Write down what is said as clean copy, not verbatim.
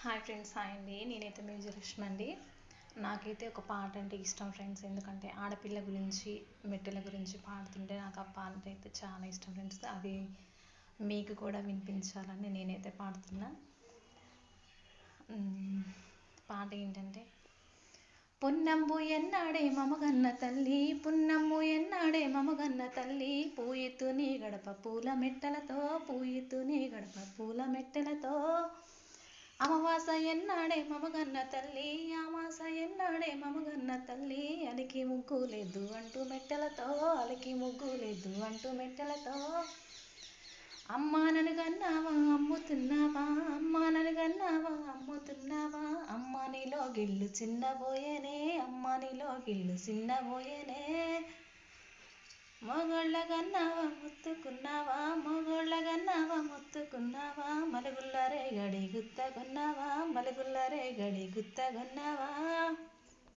Hi friends, hi అండి. నేనైతే మీ విజయలక్ష్మి అండి. నాకైతే ఒక పాట అంటే ఇష్టం ఫ్రెండ్స్. ఎందుకంటే ఆడపిల్ల గురించి, మెట్టెల గురించి పాడుతుంటే నాకు ఆ పాట అయితే చాలా ఇష్టం ఫ్రెండ్స్. అది మీకు కూడా వినిపించాలని నేనైతే పాడుతున్నా. పాట ఏంటంటే, పున్నమ్ము ఎన్నాడే మమగన్న తల్లి, పున్నమ్ము ఎన్నాడే మమగన్న తల్లి, పూయితు నీ గడప పూల మెట్టలతో, పూయితు నీ గడప పూల మెట్టెలతో, అమావాస ఎన్నాడే మమగన్న తల్లి, అమాస ఎన్నాడే మమగన్న తల్లి, అలికి ముగ్గు లేదు అంటూ మెట్టెలతో, అలికి ముగ్గు లేదు అంటూ మెట్టెలతో, అమ్మా నన్ను గన్నావా అమ్ముతున్నావా, అమ్మా నన్ను గన్నావా అమ్ముతున్నావా, అమ్మ నీలో గిల్లు చిన్నబోయేనే, అమ్మ నీలో గిల్లు చిన్నబోయేనే, మొగోళ్ళ గన్నావా ముత్తుకున్నావా, మొగోళ్ళ గన్నావా ముత్తుకున్నావా, మలుగుల్ల రేగడి గుత్తగొన్నావా, మలుగుల్ల రేగడి గుత్తగొన్నావా.